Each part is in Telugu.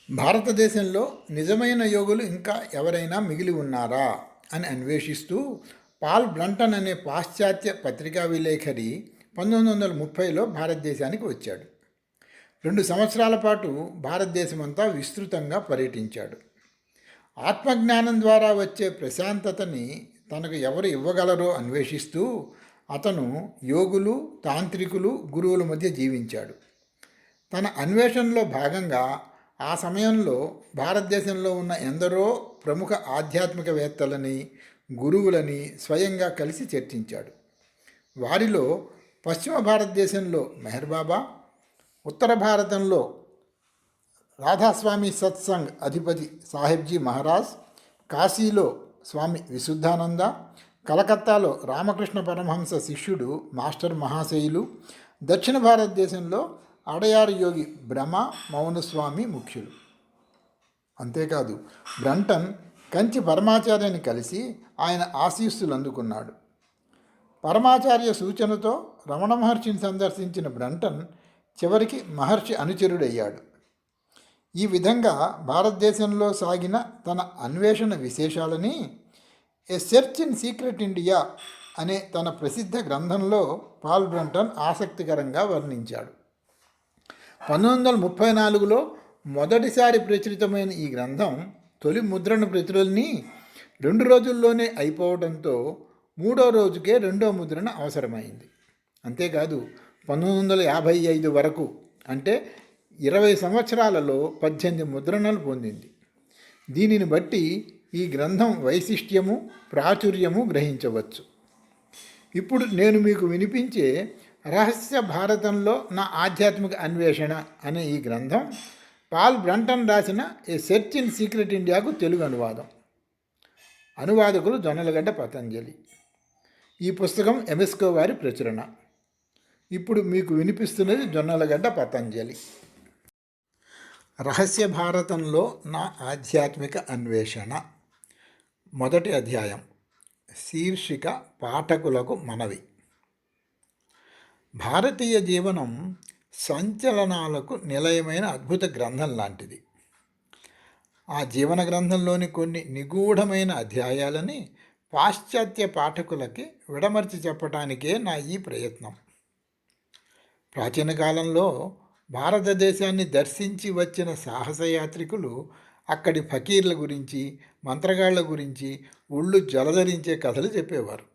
భారతదేశంలో నిజమైన యోగులు ఇంకా ఎవరైనా మిగిలి ఉన్నారా అని అన్వేషిస్తూ పాల్ బ్రంటన్ అనే పాశ్చాత్య పత్రికా విలేఖరి 1930లో భారతదేశానికి వచ్చాడు. 2 సంవత్సరాల పాటు భారతదేశమంతా విస్తృతంగా పర్యటించాడు. ఆత్మజ్ఞానం ద్వారా వచ్చే ప్రశాంతతని తనకు ఎవరు ఇవ్వగలరో అన్వేషిస్తూ అతను యోగులు, తాంత్రికులు, గురువుల మధ్య జీవించాడు. తన అన్వేషణలో భాగంగా ఆ సమయంలో భారతదేశంలో ఉన్న ఎందరో ప్రముఖ ఆధ్యాత్మికవేత్తలని, గురువులని స్వయంగా కలిసి చర్చించాడు. వారిలో పశ్చిమ భారతదేశంలో మెహర్ బాబా, ఉత్తర భారతంలో రాధాస్వామి సత్సంగ్ అధిపతి సాహెబ్జీ మహారాజ్, కాశీలో స్వామి విశుద్ధానంద, కలకత్తాలో రామకృష్ణ పరమహంస శిష్యుడు మాస్టర్ మహాశయులు, దక్షిణ భారతదేశంలో అడయారు యోగి బ్రహ్మ మౌనస్వామి ముఖ్యులు. అంతేకాదు బ్రంటన్ కంచి పరమాచార్యని కలిసి ఆయన ఆశీస్సులు అందుకున్నాడు. పరమాచార్య సూచనతో రమణ మహర్షిని సందర్శించిన బ్రంటన్ చివరికి మహర్షి అనుచరుడయ్యాడు. ఈ విధంగా భారతదేశంలో సాగిన తన అన్వేషణ విశేషాలని ఎ సెర్చ్ ఇన్ సీక్రెట్ ఇండియా అనే తన ప్రసిద్ధ గ్రంథంలో పాల్ బ్రంటన్ ఆసక్తికరంగా వర్ణించాడు. 1934లో మొదటిసారి ప్రచురితమైన ఈ గ్రంథం తొలి ముద్రణ ప్రతులని 2 రోజుల్లోనే అయిపోవడంతో 3వ రోజుకే 2వ ముద్రణ అవసరమైంది. అంతేకాదు 1955 వరకు అంటే 20 సంవత్సరాలలో 18 ముద్రణలు పొందింది. దీనిని బట్టి ఈ గ్రంథం వైశిష్ట్యము, ప్రాచుర్యము గ్రహించవచ్చు. ఇప్పుడు నేను మీకు వినిపించే రహస్య భారతంలో నా ఆధ్యాత్మిక అన్వేషణ అనే ఈ గ్రంథం పాల్ బ్రంటన్ రాసిన ఏ సెర్చ్ ఇన్ సీక్రెట్ ఇండియాకు తెలుగు అనువాదం. అనువాదకులు జొన్నలగడ్డ పతంజలి. ఈ పుస్తకం ఎమెస్కో వారి ప్రచురణ. ఇప్పుడు మీకు వినిపిస్తున్నది జొన్నలగడ్డ పతంజలి. రహస్య భారతంలో నా ఆధ్యాత్మిక అన్వేషణ. మొదటి అధ్యాయం. శీర్షిక పాఠకులకు మనవి. భారతీయ జీవనం సంచలనాలకు నిలయమైన అద్భుత గ్రంథం లాంటిది. ఆ జీవన గ్రంథంలోని కొన్ని నిగూఢమైన అధ్యాయాలని పాశ్చాత్య పాఠకులకి విడమర్చి చెప్పటానికే నా ఈ ప్రయత్నం. ప్రాచీన కాలంలో భారతదేశాన్ని దర్శించి వచ్చిన సాహసయాత్రికులు అక్కడి ఫకీర్ల గురించి, మంత్రగాళ్ల గురించి ఒళ్ళు జలధరించే కథలు చెప్పేవారు.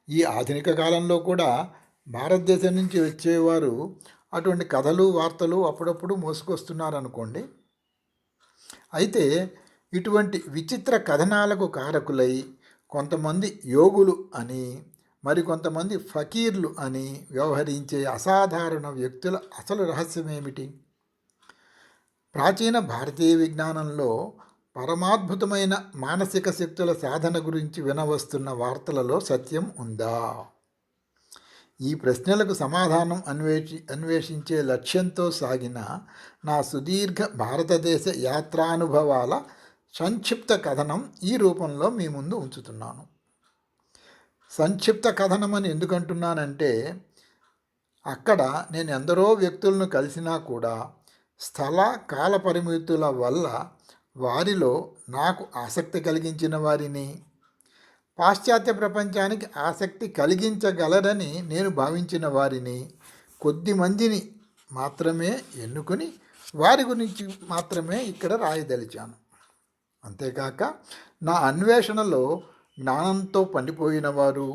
ఈ ఆధునిక కాలంలో కూడా భారతదేశం నుంచి వచ్చేవారు అటువంటి కథలు, వార్తలు అప్పుడప్పుడు మోసుకొస్తున్నారనుకోండి. అయితే ఇటువంటి విచిత్ర కథనాలకు కారకులై కొంతమంది యోగులు అని, మరికొంతమంది ఫకీర్లు అని వ్యవహరించే అసాధారణ వ్యక్తుల అసలు రహస్యమేమిటి? ప్రాచీన భారతీయ విజ్ఞానంలో పరమాద్భుతమైన మానసిక శక్తుల సాధన గురించి వినవస్తున్న వార్తలలో సత్యం ఉందా? ఈ ప్రశ్నలకు సమాధానం అన్వేషించే లక్ష్యంతో సాగిన నా సుదీర్ఘ భారతదేశ యాత్రానుభవాల సంక్షిప్త కథనం ఈ రూపంలో మీ ముందు ఉంచుతున్నాను. సంక్షిప్త కథనం అని ఎందుకంటున్నానంటే అక్కడ నేను ఎందరో వ్యక్తులను కలిసినా కూడా స్థల కాల పరిమితుల వల్ల వారిలో నాకు ఆసక్తి కలిగించిన వారిని, పాశ్చాత్య ప్రపంచానికి ఆసక్తి కలిగించగలరని నేను భావించిన వారిని కొద్ది మందిని మాత్రమే ఎన్నుకొని వారి గురించి మాత్రమే ఇక్కడ రాయదలిచాను. అంతేకాక నా అన్వేషణలో జ్ఞానంతో పండిపోయిన వారు,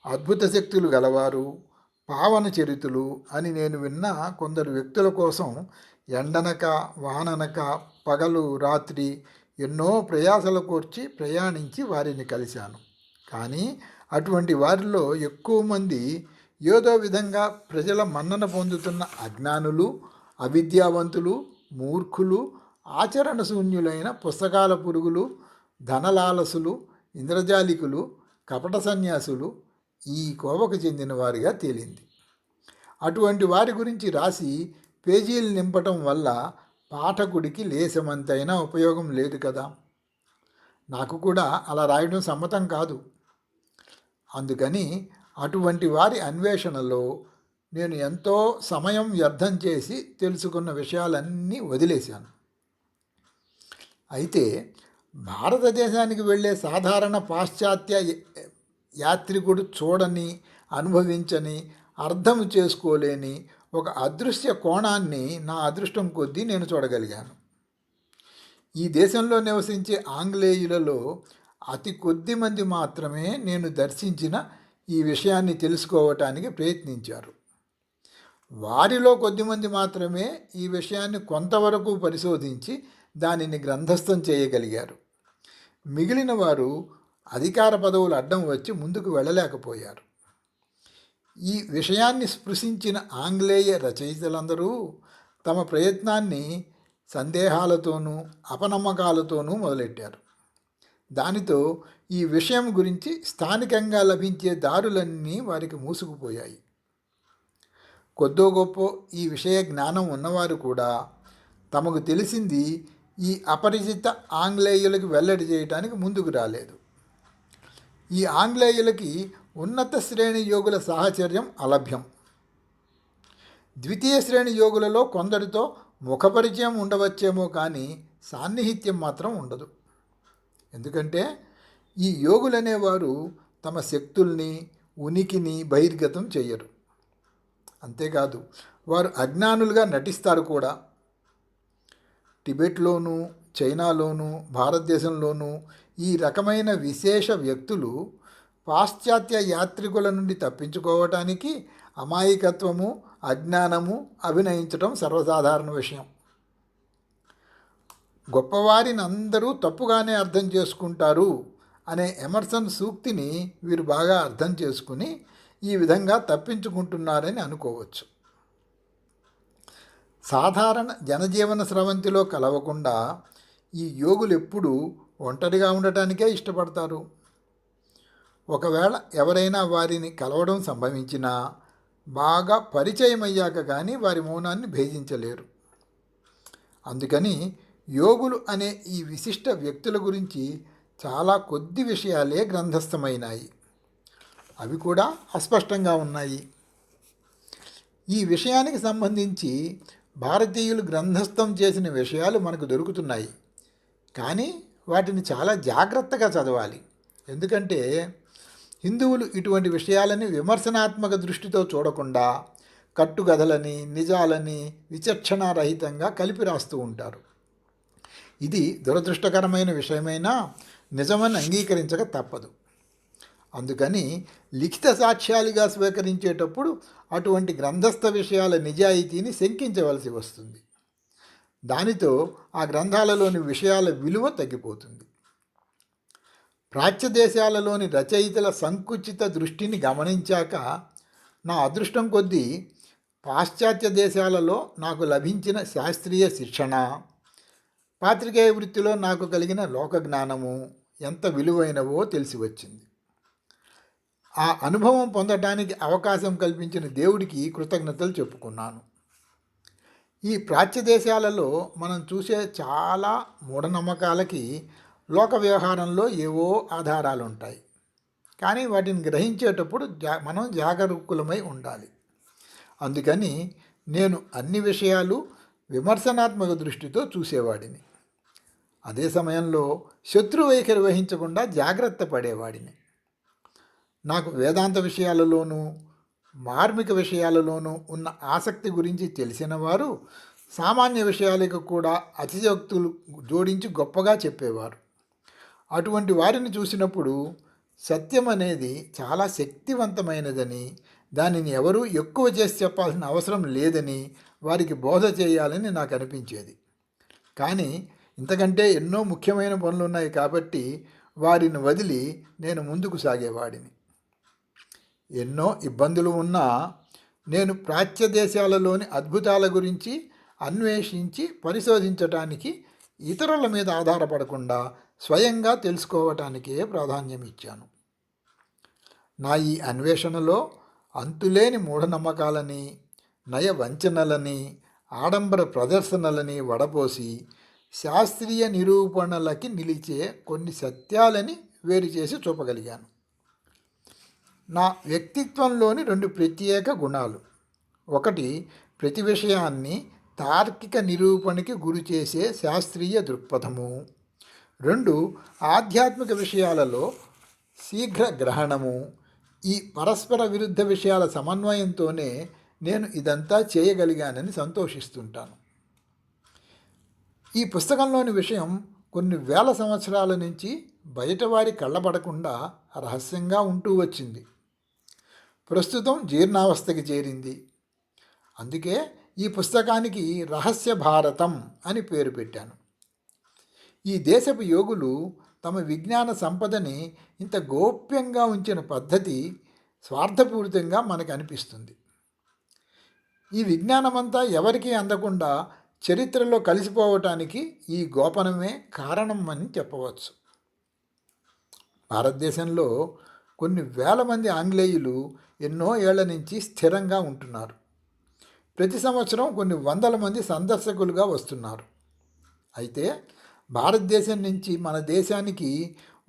అద్భుత శక్తులు గలవారు, పావన చరితులు అని నేను విన్న కొందరు వ్యక్తుల కోసం ఎండనక వాననక పగలు రాత్రి ఎన్నో ప్రయాసలు కోర్చి ప్రయాణించి వారిని కలిశాను. కానీ అటువంటి వారిలో ఎక్కువ మంది ఏదో విధంగా ప్రజల మన్నన పొందుతున్న అజ్ఞానులు, అవిద్యావంతులు, మూర్ఖులు, ఆచరణ శూన్యులైన పుస్తకాల పురుగులు, ధనలాలసులు, ఇంద్రజాలికులు, కపట సన్యాసులు ఈ కోవకు చెందిన వారిగా తేలింది. అటువంటి వారి గురించి రాసి పేజీలు నింపటం వల్ల పాఠకుడికి లేసమంతైనా ఉపయోగం లేదు కదా. నాకు కూడా అలా రాయడం సమ్మతం కాదు. అందుకని అటువంటి వారి అన్వేషణలో నేను ఎంతో సమయం వ్యర్థం చేసి తెలుసుకున్న విషయాలన్నీ వదిలేశాను. అయితే భారతదేశానికి వెళ్ళే సాధారణ పాశ్చాత్య యాత్రికుడు చూడని, అనుభవించని, అర్థం చేసుకోలేని ఒక అదృశ్య కోణాన్ని నా అదృష్టం కొద్దీ నేను చూడగలిగాను. ఈ దేశంలో నివసించే ఆంగ్లేయులలో అతి కొద్ది మంది మాత్రమే నేను దర్శించిన ఈ విషయాన్ని తెలుసుకోవటానికి ప్రయత్నించారు. వారిలో కొద్దిమంది మాత్రమే ఈ విషయాన్ని కొంతవరకు పరిశోధించి దానిని గ్రంథస్థం చేయగలిగారు. మిగిలిన వారు అధికార పదవులు అడ్డం వచ్చి ముందుకు వెళ్ళలేకపోయారు. ఈ విషయాన్ని స్పృశించిన ఆంగ్లేయ రచయితలందరూ తమ ప్రయత్నాన్ని సందేహాలతోనూ అపనమ్మకాలతోనూ మొదలెట్టారు. దానితో ఈ విషయం గురించి స్థానికంగా లభించే దారులన్నీ వారికి మూసుకుపోయాయి. కొద్దో గొప్ప ఈ విషయ జ్ఞానం ఉన్నవారు కూడా తమకు తెలిసింది ఈ అపరిచిత ఆంగ్లేయులకు వెల్లడి చేయడానికి ముందుకు రాలేదు. ఈ ఆంగ్లేయులకి ఉన్నత శ్రేణి యోగుల సాహచర్యం అలభ్యం. ద్వితీయ శ్రేణి యోగులలో కొందరితో ముఖపరిచయం ఉండవచ్చేమో కానీ సాన్నిహిత్యం మాత్రం ఉండదు. ఎందుకంటే ఈ యోగులనేవారు తమ శక్తుల్ని, ఉనికిని బహిర్గతం చెయ్యరు. అంతేకాదు వారు అజ్ఞానులుగా నటిస్తారు కూడా. టిబెట్లోనూ, చైనాలోనూ, భారతదేశంలోనూ ఈ రకమైన విశేష వ్యక్తులు పాశ్చాత్య యాత్రికుల నుండి తప్పించుకోవటానికి అమాయకత్వము, అజ్ఞానము అభినయించడం సర్వసాధారణ విషయం. గొప్పవారిని అందరూ తప్పుగానే అర్థం చేసుకుంటారు అనే ఎమర్సన్ సూక్తిని వీరు బాగా అర్థం చేసుకుని ఈ విధంగా తప్పించుకుంటున్నారని అనుకోవచ్చు. సాధారణ జనజీవన స్రవంతిలో కలవకుండా ఈ యోగులు ఎప్పుడూ ఒంటరిగా ఉండటానికే ఇష్టపడతారు. ఒకవేళ ఎవరైనా వారిని కలవడం సంభవించినా బాగా పరిచయం అయ్యాక కానీ వారి మౌనాన్ని భేదించలేరు. అందుకని యోగులు అనే ఈ విశిష్ట వ్యక్తుల గురించి చాలా కొద్ది విషయాలే గ్రంథస్థమైనాయి. అవి కూడా అస్పష్టంగా ఉన్నాయి. ఈ విషయానికి సంబంధించి భారతీయులు గ్రంథస్థం చేసిన విషయాలు మనకు దొరుకుతున్నాయి. కానీ వాటిని చాలా జాగ్రత్తగా చదవాలి. ఎందుకంటే హిందువులు ఇటువంటి విషయాలని విమర్శనాత్మక దృష్టితో చూడకుండా కట్టుకథలని, నిజాలని విచక్షణారహితంగా కలిపి రాస్తూ ఉంటారు. ఇది దురదృష్టకరమైన విషయమైనా నిజమని అంగీకరించక తప్పదు. అందుకని లిఖిత సాక్ష్యాలుగా స్వీకరించేటప్పుడు అటువంటి గ్రంథస్థ విషయాల నిజాయితీని శంకించవలసి వస్తుంది. దానితో ఆ గ్రంథాలలోని విషయాల విలువ తగ్గిపోతుంది. ప్రాచ్య దేశాలలోని రచయితల సంకుచిత దృష్టిని గమనించాక నా అదృష్టం కొద్దీ పాశ్చాత్య దేశాలలో నాకు లభించిన శాస్త్రీయ శిక్షణ, పాత్రికేయ వృత్తిలో నాకు కలిగిన లోకజ్ఞానము ఎంత విలువైనవో తెలిసి వచ్చింది. ఆ అనుభవం పొందడానికి అవకాశం కల్పించిన దేవుడికి కృతజ్ఞతలు చెప్పుకున్నాను. ఈ ప్రాచ్య దేశాలలో మనం చూసే చాలా మూఢనమ్మకాలకి లోక వ్యవహారంలో ఏవో ఆధారాలు ఉంటాయి. కానీ వాటిని గ్రహించేటప్పుడు మనం జాగరూకులమై ఉండాలి. అందుకని నేను అన్ని విషయాలు విమర్శనాత్మక దృష్టితో చూసేవాడిని. అదే సమయంలో శత్రు వైఖరి వహించకుండా జాగ్రత్త పడేవాడిని. నాకు వేదాంత విషయాలలోనూ మార్మిక విషయాలలోనూ ఉన్న ఆసక్తి గురించి తెలిసిన వారు సామాన్య విషయాలకు కూడా అతిశయోక్తులు జోడించి గొప్పగా చెప్పేవారు. అటువంటి వారిని చూసినప్పుడు సత్యం అనేది చాలా శక్తివంతమైనదని, దానిని ఎవరూ ఎక్కువ చేసి చెప్పాల్సిన అవసరం లేదని వారికి బోధ చేయాలని నాకు అనిపించేది. కానీ ఇంతకంటే ఎన్నో ముఖ్యమైన పనులు ఉన్నాయి కాబట్టి వారిని వదిలి నేను ముందుకు సాగేవాడిని. ఎన్నో ఇబ్బందులు ఉన్నా నేను ప్రాచ్య దేశాలలోని అద్భుతాల గురించి అన్వేషించి పరిశోధించటానికి ఇతరుల మీద ఆధారపడకుండా స్వయంగా తెలుసుకోవటానికే ప్రాధాన్యం ఇచ్చాను. నా ఈ అన్వేషణలో అంతులేని మూఢనమ్మకాలని, నయ వంచనలని, ఆడంబర ప్రదర్శనలని వడపోసి శాస్త్రీయ నిరూపణలకి నిలిచే కొన్ని సత్యాలని వేరు చేసి చూపగలిగాను. నా వ్యక్తిత్వంలోని 2 ప్రత్యేక గుణాలు, ఒకటి, ప్రతి విషయాన్ని తార్కిక నిరూపణకి గురి చేసే శాస్త్రీయ దృక్పథము. 2, ఆధ్యాత్మిక విషయాలలో శీఘ్ర గ్రహణము. ఈ పరస్పర విరుద్ధ విషయాల సమన్వయంతోనే నేను ఇదంతా చేయగలిగానని సంతోషిస్తుంటాను. ఈ పుస్తకంలోని విషయం కొన్ని వేల సంవత్సరాల నుంచి బయటవారి కళ్ళబడకుండా రహస్యంగా ఉంటూ వచ్చింది. ప్రస్తుతం జీర్ణావస్థకి చేరింది. అందుకే ఈ పుస్తకానికి రహస్య భారతం అని పేరు పెట్టాను. ఈ దేశపు యోగులు తమ విజ్ఞాన సంపదని ఇంత గోప్యంగా ఉంచిన పద్ధతి స్వార్థపూరితంగా మనకు అనిపిస్తుంది. ఈ విజ్ఞానమంతా ఎవరికీ అందకుండా చరిత్రలో కలిసిపోవటానికి ఈ గోపనమే కారణం అని చెప్పవచ్చు. భారతదేశంలో కొన్ని వేల మంది ఆంగ్లేయులు ఎన్నో ఏళ్ల నుంచి స్థిరంగా ఉంటున్నారు. ప్రతి సంవత్సరం కొన్ని వందల మంది సందర్శకులుగా వస్తున్నారు. అయితే భారతదేశం నుంచి మన దేశానికి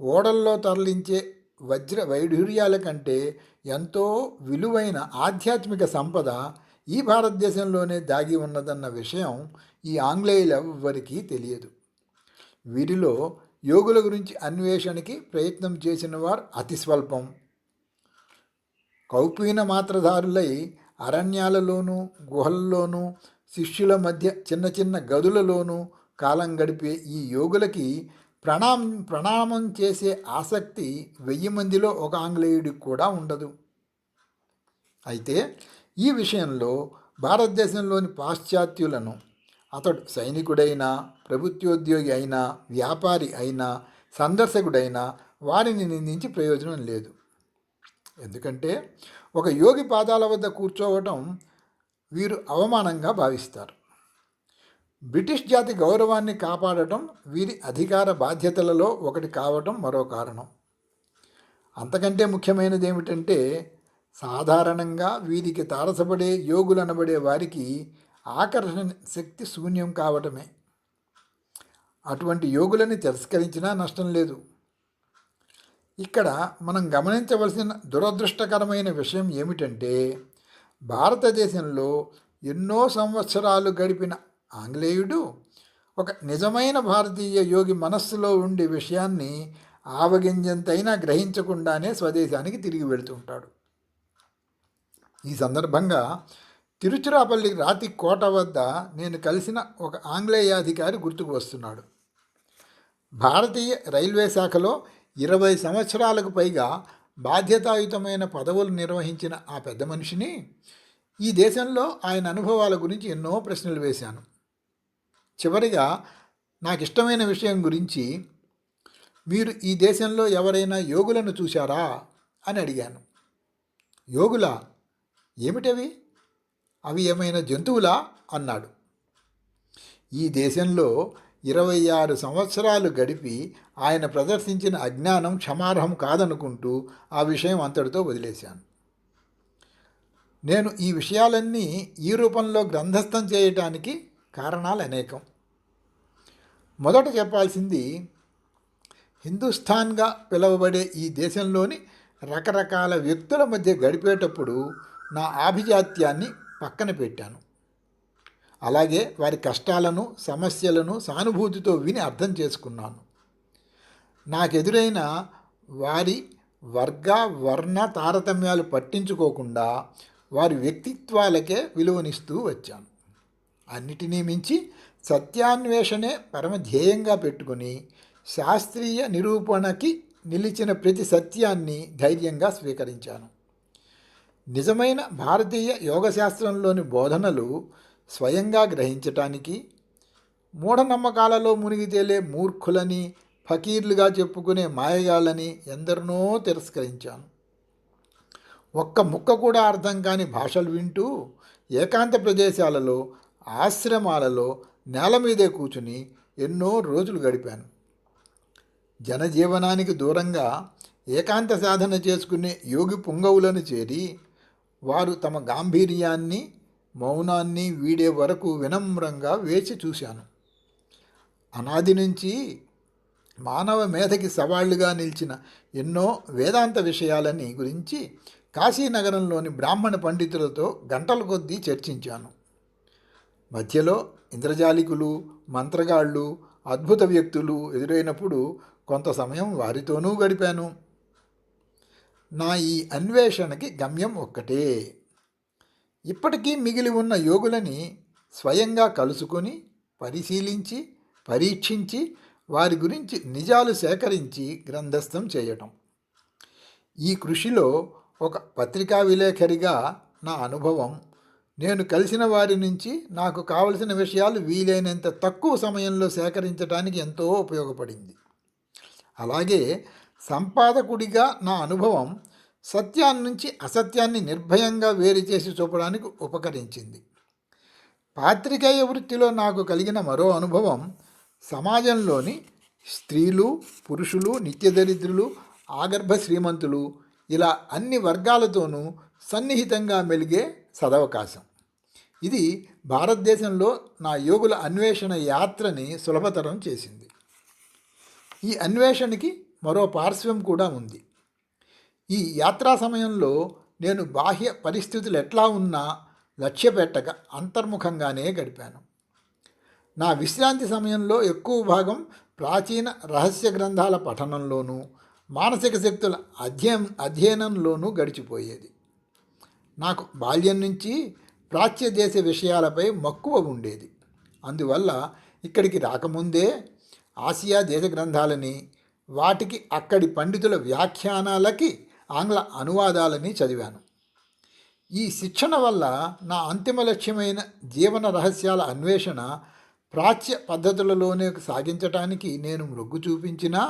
ఓడల్లో తరలించే వజ్ర వైఢూర్యాల కంటే ఎంతో విలువైన ఆధ్యాత్మిక సంపద ఈ భారతదేశంలోనే దాగి ఉన్నదన్న విషయం ఈ ఆంగ్లేయులెవ్వరికీ తెలియదు. వీరిలో యోగుల గురించి అన్వేషణకి ప్రయత్నం చేసిన వారు అతి స్వల్పం. కౌపీన మాత్రధారులై అరణ్యాలలోనూ గుహల్లోనూ శిష్యుల మధ్య చిన్న చిన్న గదులలోనూ కాలం గడిపే ఈ యోగులకి ప్రణామం చేసే ఆసక్తి 1000 మందిలో ఒక ఆంగ్లేయుడికి కూడా ఉండదు. అయితే ఈ విషయంలో భారతదేశంలోని పాశ్చాత్యులను, అతడు సైనికుడైనా, ప్రభుత్వోద్యోగి అయినా, వ్యాపారి అయినా, సందర్శకుడైనా వారిని నిందించి ప్రయోజనం లేదు. ఎందుకంటే ఒక యోగి పాదాల వద్ద కూర్చోవటం వీరు అవమానంగా భావిస్తారు. బ్రిటిష్ జాతి గౌరవాన్ని కాపాడటం వీరి అధికార బాధ్యతలలో ఒకటి కావటం మరో కారణం. అంతకంటే ముఖ్యమైనది ఏమిటంటే సాధారణంగా వీరికి తారసపడే యోగులనబడే వారికి ఆకర్షణ శక్తి శూన్యం కావటమే. అటువంటి యోగులని తిరస్కరించినా నష్టం లేదు. ఇక్కడ మనం గమనించవలసిన దురదృష్టకరమైన విషయం ఏమిటంటే భారతదేశంలో ఎన్నో సంవత్సరాలు గడిపిన ఆంగ్లేయుడు ఒక నిజమైన భారతీయ యోగి మనస్సులో ఉండే విషయాన్ని ఆవగింజంతైనా గ్రహించకుండానే స్వదేశానికి తిరిగి వెళుతుంటాడు. ఈ సందర్భంగా తిరుచిరాపల్లి రాతి కోట వద్ద నేను కలిసిన ఒక ఆంగ్లేయాధికారి గుర్తుకు వస్తున్నాడు. భారతీయ రైల్వే శాఖలో 20 సంవత్సరాలకు పైగా బాధ్యతాయుతమైన పదవులు నిర్వహించిన ఆ పెద్ద మనిషిని ఈ దేశంలో ఆయన అనుభవాల గురించి ఎన్నో ప్రశ్నలు వేశాను. చివరిగా నాకు ఇష్టమైన విషయం గురించి, మీరు ఈ దేశంలో ఎవరైనా యోగులను చూశారా అని అడిగాను. యోగులా? ఏమిటవి? అవి ఏమైనా జంతువులా అన్నాడు. ఈ దేశంలో 26 సంవత్సరాలు గడిపి ఆయన ప్రదర్శించిన అజ్ఞానం క్షమార్హం కాదనుకుంటూ ఆ విషయం అంతటితో వదిలేశాను. నేను ఈ విషయాలన్నీ ఈ రూపంలో గ్రంథస్థం చేయటానికి కారణాలు అనేకం. మొదట చెప్పాల్సింది, హిందుస్థాన్గా పిలువబడే ఈ దేశంలోని రకరకాల వ్యక్తుల మధ్య గడిపేటప్పుడు నా ఆభిజాత్యాన్ని పక్కన పెట్టాను. అలాగే వారి కష్టాలను, సమస్యలను సానుభూతితో విని అర్థం చేసుకున్నాను. నాకెదురైన వారి వర్గ వర్ణ తారతమ్యాలు పట్టించుకోకుండా వారి వ్యక్తిత్వాలకే విలువనిస్తూ వచ్చాను. అన్నిటినీ మించి సత్యాన్వేషణే పరమధ్యేయంగా పెట్టుకుని శాస్త్రీయ నిరూపణకి నిలిచిన ప్రతి సత్యాన్ని ధైర్యంగా స్వీకరించాను. నిజమైన భారతీయ యోగశాస్త్రంలోని బోధనలు స్వయంగా గ్రహించటానికి మూఢనమ్మకాలలో మునిగి తేలే మూర్ఖులని, ఫకీర్లుగా చెప్పుకునే మాయగాళ్ళని ఎందరినో తిరస్కరించాను. ఒక్క ముక్క కూడా అర్థం కాని భాషలు వింటూ ఏకాంత ప్రదేశాలలో, ఆశ్రమాలలో నేల మీదే కూర్చుని ఎన్నో రోజులు గడిపాను. జనజీవనానికి దూరంగా ఏకాంత సాధన చేసుకునే యోగి పుంగవులను చేరి వారు తమ గాంభీర్యాన్ని, మౌనాన్ని వీడే వరకు వినమ్రంగా వేచి చూశాను. అనాది నుంచి మానవ మేధకి సవాళ్లుగా నిలిచిన ఎన్నో వేదాంత విషయాలని గురించి కాశీనగరంలోని బ్రాహ్మణ పండితులతో గంటల కొద్దీ చర్చించాను. మధ్యలో ఇంద్రజాలికులు, మంత్రగాళ్ళు, అద్భుత వ్యక్తులు ఎదురైనప్పుడు కొంత సమయం వారితోనూ గడిపాను. నా ఈ అన్వేషణకి గమ్యం ఒక్కటే. ఇప్పటికీ మిగిలి ఉన్న యోగులని స్వయంగా కలుసుకొని, పరిశీలించి, పరీక్షించి, వారి గురించి నిజాలు సేకరించి గ్రంథస్థం చేయటం. ఈ కృషిలో ఒక పత్రికా విలేఖరిగా నా అనుభవం, నేను కలిసిన వారి నుంచి నాకు కావలసిన విషయాలు వీలైనంత తక్కువ సమయంలో సేకరించడానికి ఎంతో ఉపయోగపడింది. అలాగే సంపాదకుడిగా నా అనుభవం సత్యాన్ని నుంచి అసత్యాన్ని నిర్భయంగా వేరు చేసి చూపడానికి ఉపకరించింది. పాత్రికేయ వృత్తిలో నాకు కలిగిన మరో అనుభవం, సమాజంలోని స్త్రీలు, పురుషులు, నిత్యదరిద్రులు, ఆగర్భ శ్రీమంతులు, ఇలా అన్ని వర్గాలతోనూ సన్నిహితంగా మెలిగే సదవకాశం. ఇది భారతదేశంలో నా యోగుల అన్వేషణ యాత్రని సులభతరం చేసింది. ఈ అన్వేషణకి మరో పార్శ్వం కూడా ఉంది. ఈ యాత్రా సమయంలో నేను బాహ్య పరిస్థితులు ఎట్లా ఉన్నా లక్ష్య పెట్టక అంతర్ముఖంగానే గడిపాను. నా విశ్రాంతి సమయంలో ఎక్కువ భాగం ప్రాచీన రహస్య గ్రంథాల పఠనంలోనూ, మానసిక శక్తుల అధ్యయనంలోనూ గడిచిపోయేది. నాకు బాల్యం నుంచి ప్రాచ్య దేశ విషయాలపై మక్కువ ఉండేది. అందువల్ల ఇక్కడికి రాకముందే ఆసియా దేశ గ్రంథాలని, వాటికి అక్కడి పండితుల వ్యాఖ్యానాలకి ఆంగ్ల అనువాదాలని చదివాను. ఈ శిక్షణ వల్ల నా అంతిమ లక్ష్యమైన జీవన రహస్యాల అన్వేషణ ప్రాచ్య పద్ధతులలోనే సాగించటానికి నేను మొగ్గు చూపించినా,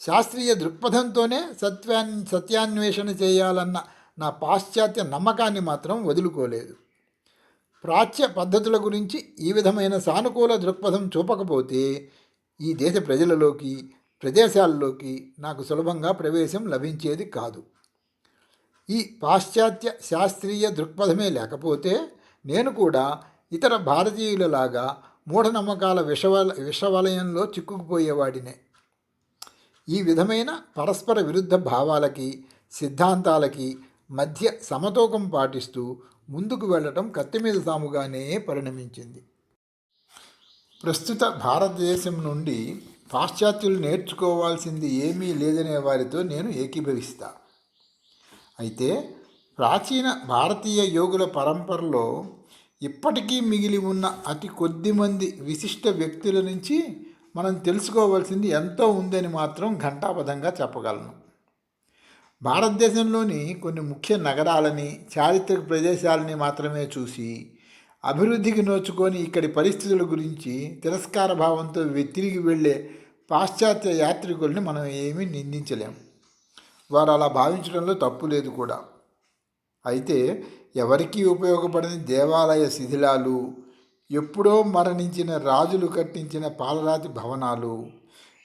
శాస్త్రీయ దృక్పథంతోనే సత్యాన్వేషణ చేయాలన్న నా పాశ్చాత్య నమ్మకాన్ని మాత్రం వదులుకోలేదు. ప్రాచ్య పద్ధతుల గురించి ఈ విధమైన సానుకూల దృక్పథం చూపకపోతే ఈ దేశ ప్రజలలోకి, ప్రదేశాల్లోకి నాకు సులభంగా ప్రవేశం లభించేది కాదు. ఈ పాశ్చాత్య శాస్త్రీయ దృక్పథమే లేకపోతే నేను కూడా ఇతర భారతీయులలాగా మూఢనమ్మకాల విషవలయంలో చిక్కుకుపోయేవాడినే. ఈ విధమైన పరస్పర విరుద్ధ భావాలకి, సిద్ధాంతాలకి మధ్య సమతూకం పాటిస్తూ ముందుకు వెళ్ళటం కత్తిమీద సాముగానే పరిణమించింది. ప్రస్తుత భారతదేశం నుండి పాశ్చాత్యులు నేర్చుకోవాల్సింది ఏమీ లేదనే వారితో నేను ఏకీభవిస్తా. అయితే ప్రాచీన భారతీయ యోగుల పరంపరలో ఇప్పటికీ మిగిలి ఉన్న అతి కొద్ది మంది విశిష్ట వ్యక్తుల నుంచి మనం తెలుసుకోవాల్సింది ఎంతో ఉందని మాత్రం ఘంటాపథంగా చెప్పగలను. భారతదేశంలోని కొన్ని ముఖ్య నగరాలని, చారిత్రక ప్రదేశాలని మాత్రమే చూసి అభివృద్ధికి నోచుకొని ఇక్కడి పరిస్థితుల గురించి తిరస్కార భావంతో తిరిగి వెళ్ళే పాశ్చాత్య యాత్రికుల్ని మనం ఏమీ నిందించలేం. వారు అలా భావించడంలో తప్పు లేదు కూడా. అయితే ఎవరికీ ఉపయోగపడని దేవాలయ శిథిలాలు, ఎప్పుడో మరణించిన రాజులు కట్టించిన పాలరాతి భవనాలు,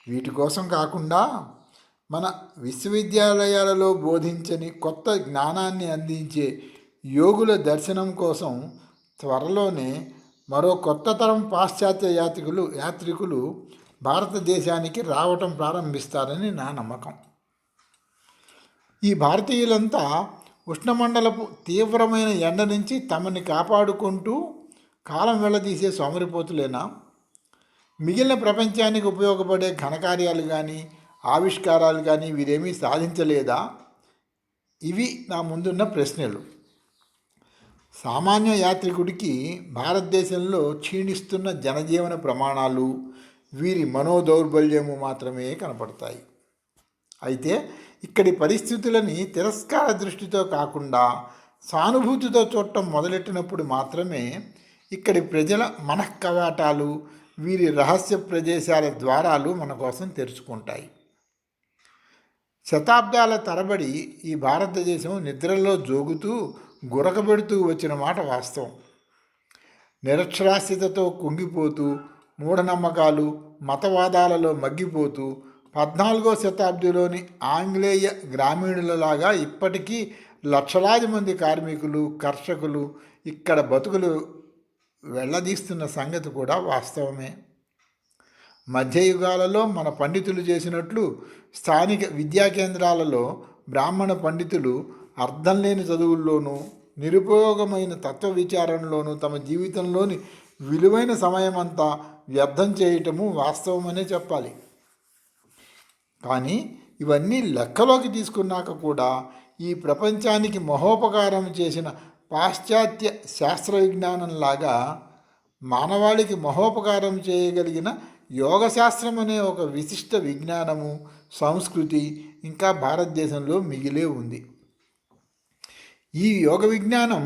వీటి కోసం కాకుండా మన విశ్వవిద్యాలయాలలో బోధించని కొత్త జ్ఞానాన్ని అందించే యోగుల దర్శనం కోసం త్వరలోనే మరో కొత్త తరం పాశ్చాత్య యాత్రికులు భారతదేశానికి రావటం ప్రారంభిస్తారని నా నమ్మకం. ఈ భారతీయులంతా ఉష్ణమండలపు తీవ్రమైన ఎండ నుంచి తమని కాపాడుకుంటూ కాలం వెళ్ళదీసే సోమరిపోతులేనా? మిగిలిన ప్రపంచానికి ఉపయోగపడే ఘనకార్యాలు కానీ, ఆవిష్కారాలు కానీ వీరేమీ సాధించలేదా? ఇవి నా ముందున్న ప్రశ్నలు. సామాన్య యాత్రికుడికి భారతదేశంలో క్షీణిస్తున్న జనజీవన ప్రమాణాలు, వీరి మనోదౌర్బల్యము మాత్రమే కనపడతాయి. అయితే ఇక్కడి పరిస్థితులని తిరస్కార దృష్టితో కాకుండా సానుభూతితో చూడటం మొదలెట్టినప్పుడు మాత్రమే ఇక్కడి ప్రజల మనఃకవాటాలు, వీరి రహస్య ప్రదేశాల ద్వారాలు మన కోసం తెరుచుకుంటాయి. శతాబ్దాల తరబడి ఈ భారతదేశం నిద్రలో జోగుతూ గురకబెడుతూ వచ్చిన మాట వాస్తవం. నిరక్షరాస్యతతో కుంగిపోతూ, మూఢనమ్మకాలు, మతవాదాలలో మగ్గిపోతూ 14వ శతాబ్దిలోని ఆంగ్లేయ గ్రామీణులలాగా ఇప్పటికీ లక్షలాది మంది కార్మికులు, కర్షకులు ఇక్కడ బతుకులు వెళ్ళదీస్తున్న సంగతి కూడా వాస్తవమే. మధ్యయుగాలలో మన పండితులు చేసినట్లు స్థానిక విద్యా కేంద్రాలలో బ్రాహ్మణ పండితులు అర్థం లేని చదువుల్లోనూ నిరుపయోగమైన తత్వ విచారణలోనూ తమ జీవితంలోని విలువైన సమయమంతా వ్యర్థం చేయటము వాస్తవమనే చెప్పాలి. కానీ ఇవన్నీ లెక్కలోకి తీసుకున్నాక కూడా ఈ ప్రపంచానికి మహోపకారం చేసిన పాశ్చాత్య శాస్త్ర విజ్ఞానంలాగా మానవాళికి మహోపకారం చేయగలిగిన యోగశాస్త్రం అనే ఒక విశిష్ట విజ్ఞానము, సంస్కృతి ఇంకా భారతదేశంలో మిగిలే ఉంది. ఈ యోగ విజ్ఞానం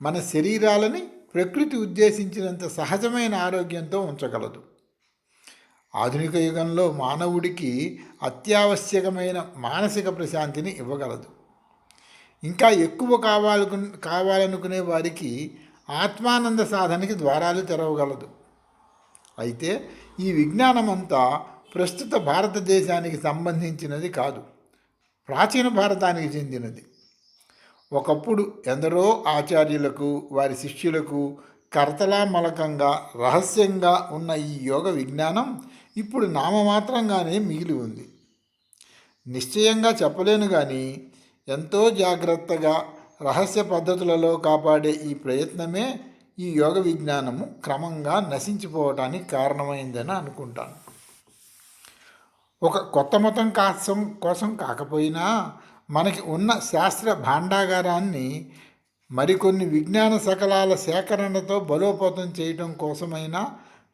మన శరీరాలని ప్రకృతి ఉద్దేశించినంత సహజమైన ఆరోగ్యంతో ఉంచగలదు. ఆధునిక యుగంలో మానవుడికి అత్యావశ్యకమైన మానసిక ప్రశాంతిని ఇవ్వగలదు. ఇంకా ఎక్కువ కావాలనుకునే వారికి ఆత్మానంద సాధనకి ద్వారాలు తెరవగలదు. అయితే ఈ విజ్ఞానమంతా ప్రస్తుత భారతదేశానికి సంబంధించినది కాదు, ప్రాచీన భారతానికి చెందినది. ఒకప్పుడు ఎందరో ఆచార్యులకు వారి శిష్యులకు కర్తలామలకంగా రహస్యంగా ఉన్న ఈ యోగ విజ్ఞానం ఇప్పుడు నామమాత్రంగానే మిగిలి ఉంది. నిశ్చయంగా చెప్పలేను కానీ ఎంతో జాగ్రత్తగా రహస్య పద్ధతులలో కాపాడే ఈ ప్రయత్నమే ఈ యోగ విజ్ఞానము క్రమంగా నశించిపోవటానికి కారణమైందని అనుకుంటాను. ఒక కొత్త మతం కోసం కాకపోయినా మనకి ఉన్న శాస్త్ర భాండాగారాన్ని మరికొన్ని విజ్ఞాన శకలాల సేకరణతో బలోపేతం చేయటం కోసమైనా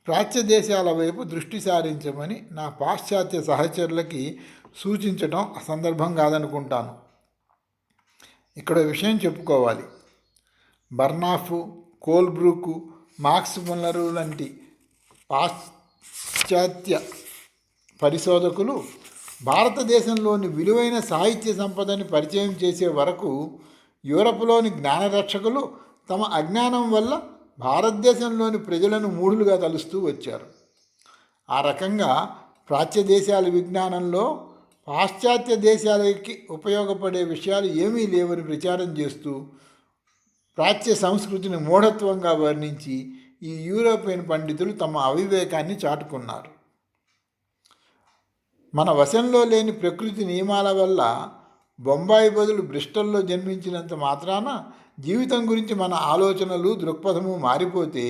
ప్రాచ్య దేశాల వైపు దృష్టి సారించమని నా పాశ్చాత్య సహచరులకి సూచించడం అసందర్భం కాదనుకుంటాను. ఇక్కడ విషయం చెప్పుకోవాలి. బర్నాఫ్, కోల్బ్రూక్, మాక్స్ ముల్లర్ లాంటి పాశ్చాత్య పరిశోధకులు భారతదేశంలోని విలువైన సాహిత్య సంపదని పరిచయం చేసే వరకు యూరప్లోని జ్ఞానరక్షకులు తమ అజ్ఞానం వల్ల భారతదేశంలోని ప్రజలను మూఢులుగా తలుస్తూ వచ్చారు. ఆ రకంగా ప్రాచ్య దేశాల విజ్ఞానంలో పాశ్చాత్య దేశాలకి ఉపయోగపడే విషయాలు ఏమీ లేవని ప్రచారం చేస్తూ ప్రాచ్య సంస్కృతిని మూఢత్వంగా వర్ణించి ఈ యూరోపియన్ పండితులు తమ అవివేకాన్ని చాటుకున్నారు. మన వశంలో లేని ప్రకృతి నియమాల వల్ల బొంబాయి బదులు బ్రిస్టల్లో జన్మించినంత మాత్రాన జీవితం గురించి మన ఆలోచనలు, దృక్పథము మారిపోతే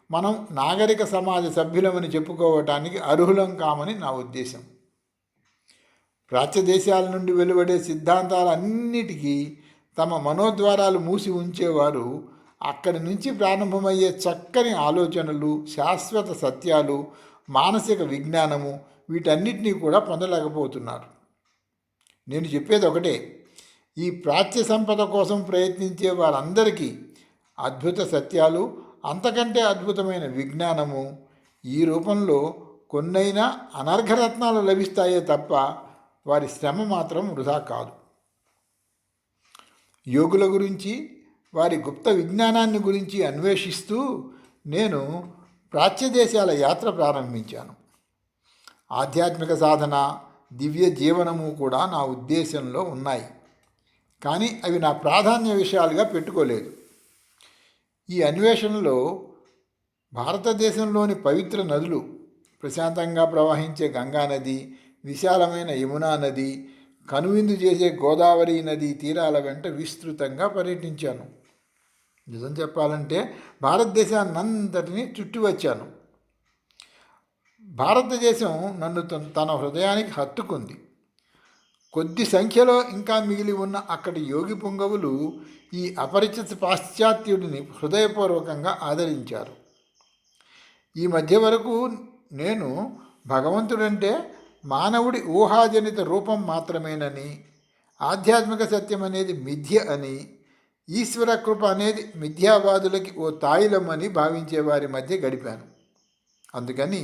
మనం నాగరిక సమాజ సభ్యులమని చెప్పుకోవటానికి అర్హులం కామని నా ఉద్దేశం. ప్రాచ్య దేశాల నుండి వెలువడే సిద్ధాంతాలన్నిటికీ తమ మనోద్వారాలు మూసి ఉంచేవారు అక్కడి నుంచి ప్రారంభమయ్యే చక్కని ఆలోచనలు, శాశ్వత సత్యాలు, మానసిక విజ్ఞానము వీటన్నిటినీ కూడా పొందలేకపోతున్నారు. నేను చెప్పేది ఒకటే, ఈ ప్రాచ్య సంపద కోసం ప్రయత్నించే వారందరికీ అద్భుత సత్యాలు, అంతకంటే అద్భుతమైన విజ్ఞానము ఈ రూపంలో కొన్నైనా అనర్ఘరత్నాలు లభిస్తాయే తప్ప వారి శ్రమ మాత్రం వృధా కాదు. యోగుల గురించి, వారి గుప్త విజ్ఞానాన్ని గురించి అన్వేషిస్తూ నేను ప్రాచ్య దేశాల యాత్ర ప్రారంభించాను. ఆధ్యాత్మిక సాధన, దివ్య జీవనము కూడా నా ఉద్దేశంలో ఉన్నాయి. కానీ అవి నా ప్రాధాన్య విషయాలుగా పెట్టుకోలేదు. ఈ అన్వేషణలో భారతదేశంలోని పవిత్ర నదులు, ప్రశాంతంగా ప్రవహించే గంగా నది, విశాలమైన యమునా నది, కనువిందు చేసే గోదావరి నది తీరాల వెంట విస్తృతంగా పర్యటించాను. నిజం చెప్పాలంటే భారతదేశాన్నంతటినీ చుట్టి వచ్చాను. భారతదేశం నన్ను తన హృదయానికి హత్తుకుంది. కొద్ది సంఖ్యలో ఇంకా మిగిలి ఉన్న అక్కడి యోగి పుంగవులు ఈ అపరిచిత పాశ్చాత్యుడిని హృదయపూర్వకంగా ఆదరించారు. ఈ మధ్య వరకు నేను భగవంతుడంటే మానవుడి ఊహాజనిత రూపం మాత్రమేనని, ఆధ్యాత్మిక సత్యం అనేది మిథ్య అని, ఈశ్వర కృప అనేది మిథ్యావాదులకి ఓ తాయిలం అని భావించే వారి మధ్య గడిపాను. అందుకని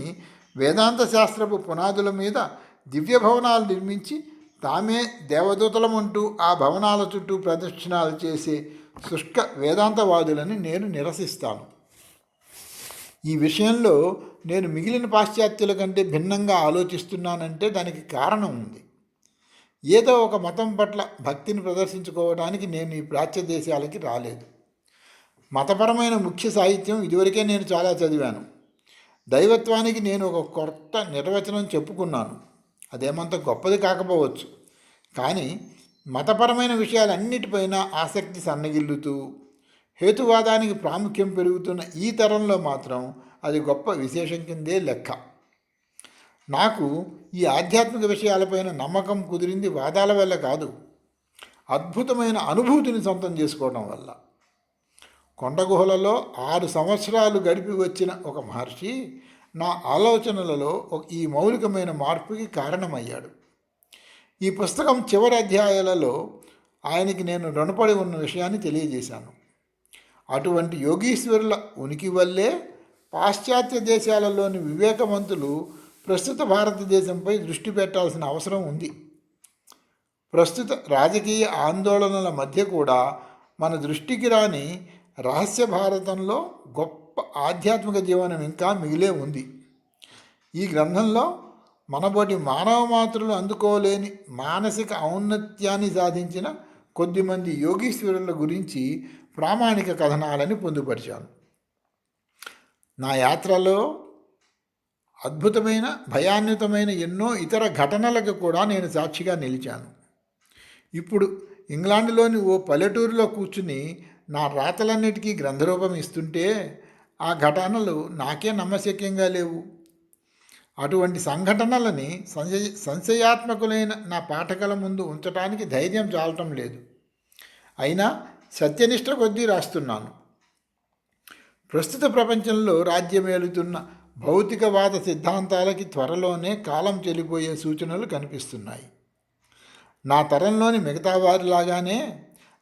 వేదాంత శాస్త్రపు పునాదుల మీద దివ్య భవనాలు నిర్మించి తామే దేవదూతలమంటూ ఆ భవనాల చుట్టూ ప్రదక్షిణాలు చేసే శుష్క వేదాంతవాదులని నేను నిరసిస్తాను. ఈ విషయంలో నేను మిగిలిన పాశ్చాత్యుల కంటే భిన్నంగా ఆలోచిస్తున్నానంటే దానికి కారణం ఉంది. ఏదో ఒక మతం పట్ల భక్తిని ప్రదర్శించుకోవడానికి నేను ఈ ప్రాచ్య దేశాలకి రాలేదు. మతపరమైన ముఖ్య సాహిత్యం ఇదివరకే నేను చాలా చదివాను. దైవత్వానికి నేను ఒక కొత్త నిర్వచనం చెప్పుకున్నాను. అదేమంత గొప్పది కాకపోవచ్చు, కానీ మతపరమైన విషయాలన్నిటిపైన ఆసక్తి సన్నగిల్లుతూ హేతువాదానికి ప్రాముఖ్యం పెరుగుతున్న ఈ తరంలో మాత్రం అది గొప్ప విశేషం కిందే లెక్క. నాకు ఈ ఆధ్యాత్మిక విషయాలపైన నమ్మకం కుదిరింది వాదాల వల్ల కాదు, అద్భుతమైన అనుభూతిని సొంతం చేసుకోవడం వల్ల. కొండగుహలలో 6 సంవత్సరాలు గడిపి వచ్చిన ఒక మహర్షి నా ఆలోచనలలో ఈ మౌలికమైన మార్పుకి కారణమయ్యాడు. ఈ పుస్తకం చివరి అధ్యాయాలలో ఆయనకి నేను రుణపడి ఉన్న విషయాన్ని తెలియజేశాను. అటువంటి యోగీశ్వరుల ఉనికి వల్లే పాశ్చాత్య దేశాలలోని వివేకవంతులు ప్రస్తుత భారతదేశంపై దృష్టి పెట్టాల్సిన అవసరం ఉంది. ప్రస్తుత రాజకీయ ఆందోళనల మధ్య కూడా మన దృష్టికి రాని రహస్య భారతంలో గొప్ప ఆధ్యాత్మిక జీవనం ఇంకా మిగిలే ఉంది. ఈ గ్రంథంలో మనబోటి మానవ మాతృలు అందుకోలేని మానసిక ఔన్నత్యాన్ని సాధించిన కొద్దిమంది యోగీశ్వరుల గురించి ప్రామాణిక కథనాలని పొందుపరిచాను. నా యాత్రలో అద్భుతమైన భయాన్వితమైన ఎన్నో ఇతర ఘటనలకు కూడా నేను సాక్షిగా నిలిచాను. ఇప్పుడు ఇంగ్లాండ్లోని ఓ పల్లెటూరులో కూర్చుని నా రాతలన్నిటికీ గ్రంథరూపం ఇస్తుంటే ఆ ఘటనలు నాకే నమ్మశక్యంగా లేవు. అటువంటి సంఘటనలని సంశయాత్మకులైన నా పాఠకుల ముందు ఉంచడానికి ధైర్యం చాలటం లేదు. అయినా సత్యనిష్ట కొద్దీ రాస్తున్నాను. ప్రస్తుత ప్రపంచంలో రాజ్యమేలుతున్న భౌతికవాద సిద్ధాంతాలకి త్వరలోనే కాలం చెల్లిపోయే సూచనలు కనిపిస్తున్నాయి. నా తరంలోని మిగతా వారిలాగానే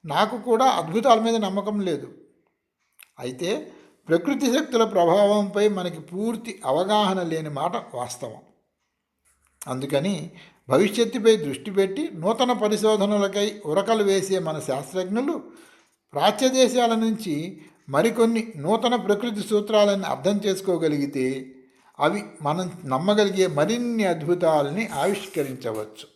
నాకు కూడా అద్భుతాల మీద నమ్మకం లేదు. అయితే ప్రకృతి శక్తుల ప్రభావంపై మనకి పూర్తి అవగాహన లేని మాట వాస్తవం. అందుకని భవిష్యత్తుపై దృష్టి పెట్టి నూతన పరిశోధనలకై ఉరకలు వేసే మన శాస్త్రజ్ఞులు ప్రాచ్య దేశాల నుంచి మరికొన్ని నూతన ప్రకృతి సూత్రాలను అర్థం చేసుకోగలిగితే అవి మనం నమ్మగలిగే మరిన్ని అద్భుతాలని ఆవిష్కరించవచ్చు.